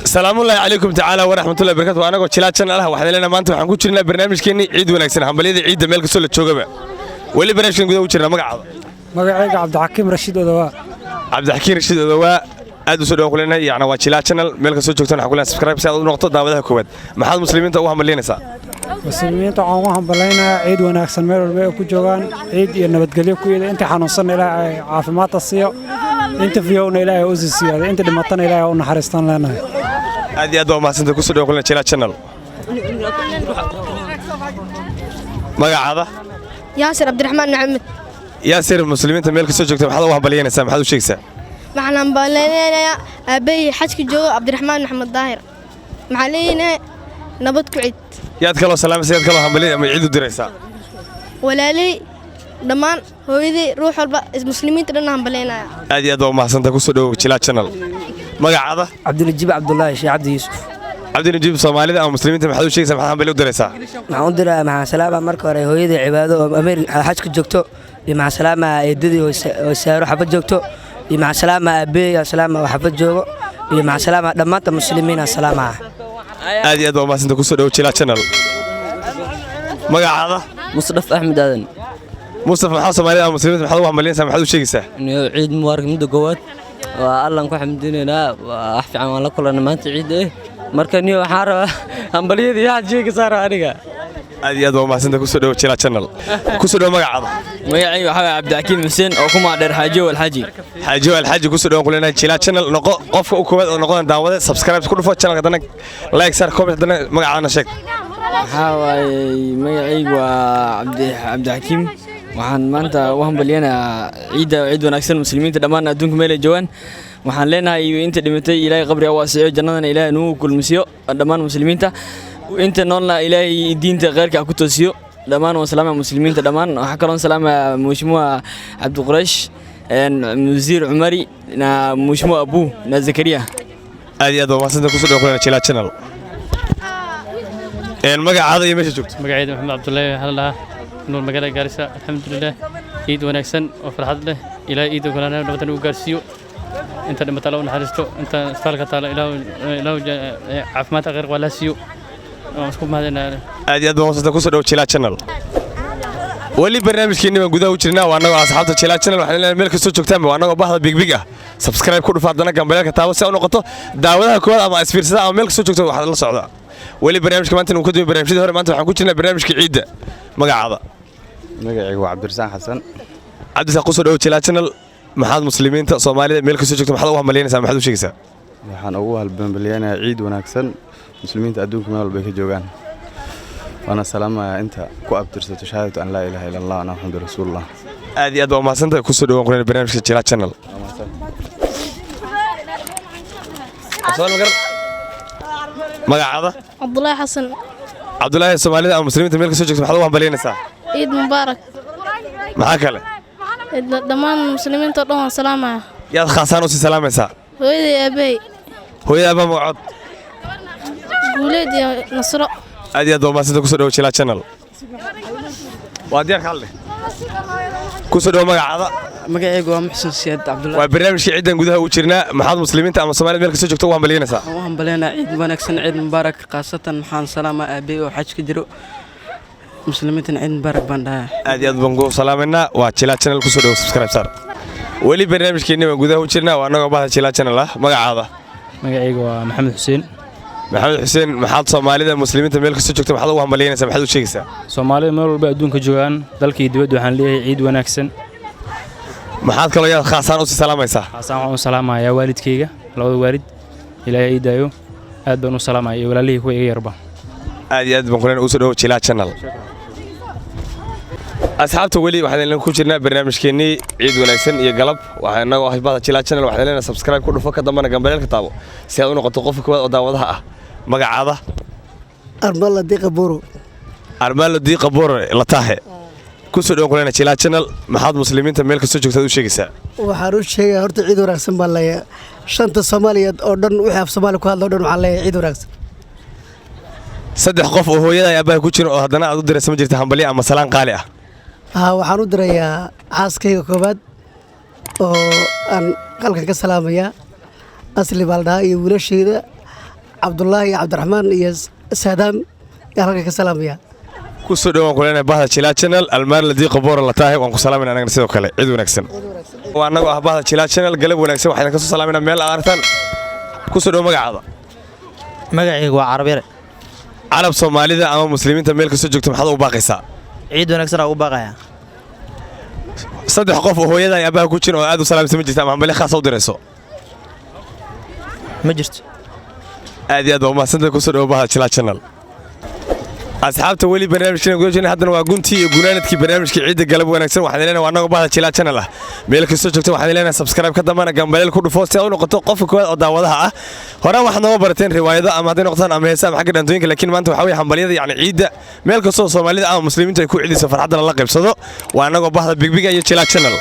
السلام الله عليكم تعالى ورحمة الله وبركاته. وأنا قلت لا تشن الله واحد لنا ما أنتم حنقول شرنا برنامج كني عيد ونكسر هم بليد عيد ملك سولة شوقبة واللي برنامج كنا قدوا شرنا مقعد عبد الحكيم رشيد ودواء عبد الحكيم رشيد ودواء أدو سولة قلنا يعني واتشلا تشنل ملك سولة شوقتنا حقولنا سبسكرايب ساعد نقطة دعوة كويت محل مسلمين توهم بلينا سا مسلمين توهم بلينا عيد ونكسر مير البيع كوجوان عيد ينبتقليه كويدا أنت حنوصلنا إلى عافمات الصيا أنت في يوم إلى أوز الصيا أنت دمتنا إلى يوم حرستان لنا هذه أدو ما سنت كسر قلنا تشلا تشنل مقعد ياسر عبد الرحمن محمد ياسر المسلمين ملك سولة شوقتنا محل وهم بلينا سا محل وشيك سا معنا بلينا أبي حجك جو عبد الرحمن محمد ظاهر معلينا نبض كعيد ياد كلو سلام سياد كلو هم بلينا عيد الدراسة ولا لي دمان هو يدي روح المسلمين ترنا هم بلينا هذه أدو ما سنت كسر تشلا تشنل مقعد عبد النجيب عبد الله شيخ عبد يوسف عبد النجيب صومالي أو مسلمين محل وشيك سا محل بليو دراسة مع سلامة مركو هويدي عباده أمير حجك جوجتو مع سلامة يددي وسيارو حبت جوجتو مع سلامة أبي سلامة وحبت جوجو مع سلامة دمات المسلمين السلامة هذه أدو ما سنت كسر تشلا تشنل مقعد مصطفى أحمد آدن مصطفى محل صومالي أو مسلمين محل وهم بلينا سا محل وشيك سا عيد مبارك مدة قوات والله نكون حمديننا وأحفي عن الله كلنا ما أنت عيد إيه مركني وحارة هم بليدي يا جيك صار أريجا هذه أدو ما سنت كسر تشلا تشنل كسر مقعد ميعي وحبي عبد الحكيم حسين أو كم عدر حاجي والحاجي حاجي كسر قلنا تشلا تشنل نقو قف وكومنت نقو دعوة سبسكرايب كل فوت شنل قدنا لايك صار كومنت قدنا مقعدنا شك حاوي ميعي وعبد الحكيم waxaan maanta u hambalyeynaa ciid wanaagsan muslimiinta dhammaan adduunka meel ay joogaan waxaan leenahay inta dhimatay ilaahay qabriga waasiyo jannadana ilaahay nuu kulmiyo dhammaan muslimiinta inta noolna ilaahay diinta qeyrka ku toosiyo dhammaan waa salaama muslimiinta dhammaan waxa kale oo salaama mushmuwa Abdu Quraysh Muziir Umari na mushmuwa Abu na Zakaria aad waa sida ku soo dhaqaynaa Chila channel magacaada iyo meesha joogto magaceeda Maxamed Cabdullaahi halala نور مقالة جالسة الحمد لله عيد ونكسن وفرحت له إلى عيد وكلنا نبتدي وجالسيو أنت لما تلاقون حرستو أنت استالك تلا إلى عفمات غير ولا سيو مسكوب هذا أدي أدو وصلت كوسو تشيلا channel ولي برنامج كيني من جودة وشرنا وأنا أصحاب تشيلا channel وحنا ملك السوق تام وأنا بحضر بيج سبسكرايب كل فاضنا جنبنا كتابة سووا نقطة دعوة كل أما أسفير سدا أو ملك السوق تام وحنا الله صعدا ولي برنامج كمان تنقدم برنامج ده ما أنت حنقول لنا برنامج كعيدة مقعدة magacaygu waa Cabdirasaan Xasan Cabdirasaan qosoo dhaw Chila channel maxaad muslimiinta Soomaalida meel ka soo joogto maxaad u hambalyeynaysaa maxaad u sheegaysaa waxaan ugu halbanbalyeynaa ciid wanaagsan muslimiinta adduunka meel walba ay ka joogaan waana salaamayaa inta ku abtirsato shahaadatu an laa ilaaha illa allah ana muxammadur rasuulullah aad iyo aad waa mahadsantahay ku soo dhawaan qornay barnaamijka Chila channel magacaada Abdullaahi Xasan Abdullaahi Soomaalida ama muslimiinta meel ka soo joogto maxaad u hambalyeynaysaa عيد مبارك maxaa kale dhammaan muslimiinta oo dhan waan salaamaya yaad khaasaan u salaamaysaa hooyaday aabay hooyada aabba magacood guuleed iyo nasro aad iyo aad waa mahadsantahay ku soo dhaw Chila channel waa diyaar kale ku soo dhaw magacaada magacaygu waa Muxsin Siyaad Cabdullaahi waa barnaamijka ciidan gudaha u jirnaa maxaad muslimiinta ama Soomaalida meel ka soo joogto u hambalyeynaysaa waxaan hambalyeynaa ciid wanaagsan ciid mubaarak qaasatan waxaan salaama aabay oo xaj ka jiro muslimiintan ciid mubaarak baan dhahay aad iyo aad baan ku salaameynaa waa Chila channel ku soo dhaw subscribe sar wali barnaamijkeena waan gudaha u jirnaa waa anaga baahda Chila channel ah magacaada magacaygu waa Maxamed Xuseen maxaad Soomaalida muslimiinta meel ka soo joogto maxaad u hambalyeynaysaa maxaad u sheegaysaa Soomaalida meel walba adduunka joogaan dalkii dibadda waxaan leeyahay ciid wanaagsan maxaad kale yaad khaasaan u salaamaysaa khaasaan waxaan u salaamayaa waalidkayga labada waalid ilaahay ay daayo aad baan u salaamayaa walaalihii kuwa iga yarba aad iyo aad baan qornay u soo dhaw Chila channel asxaabta wali waxaan ku jirnaa barnaamijkeenii ciid wanaagsan iyo galab waxaan naga ahbada Chila channel waxaan leenahay subscribe ku dhufo ka dambana gambalelka taabo si aad u noqoto qof koowaad oo daawadaha ah magacaada Armalo Diqa Boro la tahay ku soo dhaw qornay Chila channel maxaad muslimiinta meel ka soo joogto u sheegaysaa waxaan u sheegay horta ciid wanaagsan baan leeyahay shanta Soomaaliyeed oo dhan wixii af Soomaali ku hadlo dhan waxaan leeyahay ciid wanaagsan saddex qof oo hooyada ay abaha ku jiro oo haddana aad u diraysan ma jirta hambalyo ama salaan qaali ah waxaan u dirayaa xaaskayga koobaad oo aan qalkan ka salaamayaa asli baa la dhahaa iyo wiilasheeda cabdullaahi iyo cabdiraxmaan iyo saadaam yaa halka ka salaamaya ku soo dhawaan kuleenahay bahda Jilaa Channel almaar ladii qaboora la tahay waan ku salaamayna anaga sidoo kale cid wanaagsan waa anagu ah bahda Jilaa Channel galab wanaagsan waxaan ka soo salaamayna meel aartan ku soo dhaw magacaada magacaygu waa Carab yare carab Soomaalida ama muslimiinta meel ka soo joogto maxaad u baaqaysaa ciid wanaagsan ugu baaqaya saddex qof oo hooyada ay abaha ku jiro oo aad u salaamsan ma jirta ama meel khaas u dirayso ma jirto aad iyo aad waa mahadsantahay ku soo dhaw bahda Jilaa Channel asxaabta weli barnaamijkan go'aajina haddana waa guntii iyo gunaanadkii barnaamijka ciidda galab wanaagsan waxaan leenahay anagu bahda Jilaa Channel ah meel kasta joogto waxaan leenahay subscribe ka dambana gambaleel ku dhufo si aad u noqoto qofka koowaad oo daawadaha ah horaan waxaad nooga barateen riwaayado ama hadday noqotaan ama heesaa ama xagga dhantooyinka laakiin maanta waxa weeye hambaliyada yacni ciidda meel kasta oo Soomaalida ama muslimiinta ay ku ciidayso farxadda la qaybsado waa anagu bahda Big Big iyo Jilaa Channel